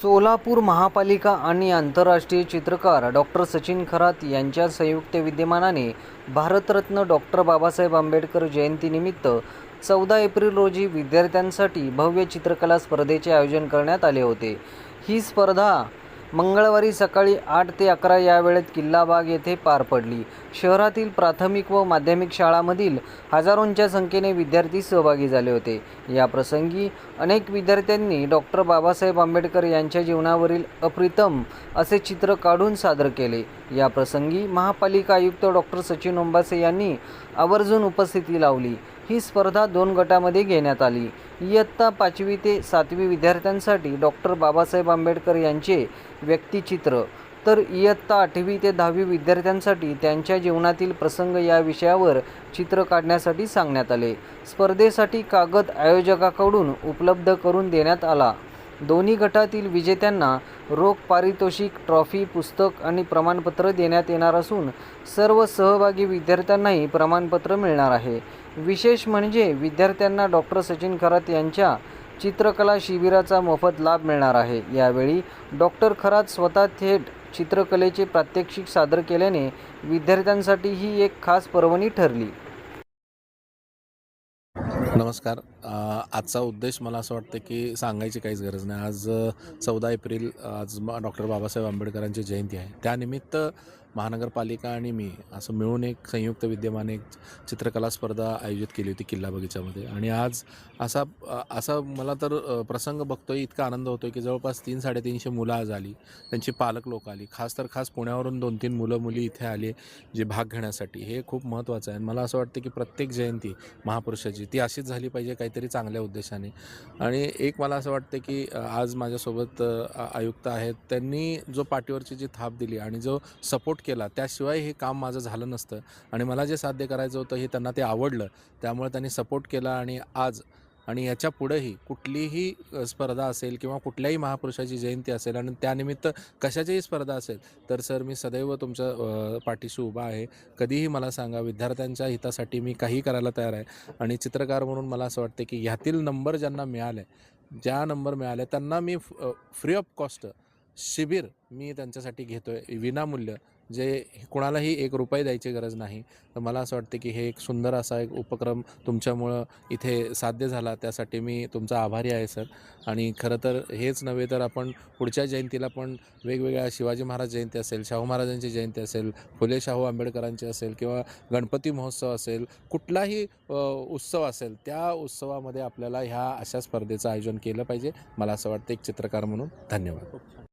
सोलापूर महापालिका आणि आंतरराष्ट्रीय चित्रकार डॉक्टर सचिन खरात यांच्या संयुक्त विद्यमानाने भारतरत्न डॉक्टर बाबासाहेब आंबेडकर जयंतीनिमित्त 14 एप्रिल रोजी विद्यार्थ्यांसाठी भव्य चित्रकला स्पर्धेचे आयोजन करण्यात आले होते। ही स्पर्धा मंगळवारी सकाळी 8 ते 11 या वेळेत किल्लाबाग येथे पार पडली। शहरातील प्राथमिक व माध्यमिक शाळांमधील हजारोंच्या संख्येने विद्यार्थी सहभागी झाले होते। या प्रसंगी अनेक विद्यार्थ्यांनी डॉक्टर बाबासाहेब आंबेडकर यांच्या जीवनावरील अप्रतिम असे चित्र काढून सादर केले। या प्रसंगी महापालिका आयुक्त डॉक्टर सचिन ओंबासे यांनी आवर्जून उपस्थिती लावली। ही स्पर्धा 2 गटामध्ये घेण्यात आली। इयत्ता 5वी ते 7वी विद्यार्थ्यांसाठी डॉक्टर बाबासाहेब आंबेडकर यांचे व्यक्तिचित्र, तर इयत्ता 8वी ते 10वी विद्यार्थ्यांसाठी त्यांच्या जीवनातील प्रसंग या विषयावर चित्र काढण्यासाठी सांगण्यात आले। स्पर्धेसाठी कागद आयोजकाकडून उपलब्ध करून देण्यात आला। दोन्ही गटातील विजेत्यांना रोख पारितोषिक, ट्रॉफी, पुस्तक आणि प्रमाणपत्र देण्यात येणार असून सर्व सहभागी विद्यार्थ्यांनाही प्रमाणपत्र मिळणार आहे। विशेष म्हणजे विद्यार्थ्यांना डॉक्टर सचिन खरात यांच्या चित्रकला शिबिराचा मोफत लाभ मिळणार आहे। यावेळी डॉक्टर खरात स्वतः थेट चित्रकलेचे प्रात्यक्षिक सादर केल्याने विद्यार्थ्यांसाठी ही एक खास पर्वणी ठरली। नमस्कार। आजचा उद्देश मला असं वाटतं की सांगायची काहीच गरज नाही। आज 14 एप्रिल आज डॉक्टर बाबासाहेब आंबेडकरांची जयंती आहे। त्यानिमित्त महानगरपालिका आणि मी असं मिळून एक संयुक्त विद्यमाने एक चित्रकला स्पर्धा आयोजित केली होती किल्ला बगीचामध्ये। आणि आज असा मला तर प्रसंग बघतोय, इतका आनंद होतोय की जवळपास 300-350 मुलं आज आली, त्यांची पालक लोक आली, खास पुण्यावरून 2-3 मुलं मुली इथे आले जे भाग घेण्यासाठी। हे खूप महत्त्वाचं आहे। मला असं वाटतं की प्रत्येक जयंती महापुरुषाची ती अशीच झाली पाहिजे, काहीतरी चांगल्या उद्देशाने। आणि एक मला असं वाटतं की आज माझ्यासोबत आयुक्त आहेत, त्यांनी जो पाठीवरची जी थाप दिली आणि जो सपोर्ट केला, त्याशिवाय हे काम माझं झालं नसतं। आणि मला जे साध्य करायचं होतं हे त्यांना ते आवडलं, त्यामुळे त्यांनी सपोर्ट केला। आणि आज आणि याच्या पुढेही कुठलीही स्पर्धा असेल किंवा कुठल्याही महापुरुषाची जयंती असेल आणि त्यानिमित्त कशाचीही स्पर्धा असेल तर सर मी सदैव तुमच्या पाठीशी उभा आहे। कधीही मला सांगा, विद्यार्थ्यांच्या हितासाठी मी काही करायला तयार आहे। आणि चित्रकार म्हणून मला असं वाटतं की ह्यातील नंबर ज्यांना मिळाले, ज्या नंबर मिळाले त्यांना मी फ्री ऑफ कॉस्ट शिबिर मी त्यांच्यासाठी घेतोय, विनामूल्य, जे कुणालाही 1 रुपया द्यायची गरज नाही। तर मला असं वाटतं की हे एक सुंदर असा एक उपक्रम तुमच्यामुळं इथे साध्य झाला, त्यासाठी मी तुमचा आभारी आहे सर। आणि खरं तर हेच नव्हे तर आपण पुढच्या जयंतीला पण वेगवेगळ्या शिवाजी महाराज जयंती असेल, शाहू महाराजांची जयंती असेल, फुले शाहू आंबेडकरांची असेल किंवा गणपती महोत्सव असेल, कुठलाही उत्सव असेल, त्या उत्सवामध्ये आपल्याला ह्या अशा स्पर्धेचं आयोजन केलं पाहिजे। मला असं वाटतं एक चित्रकार म्हणून। धन्यवाद।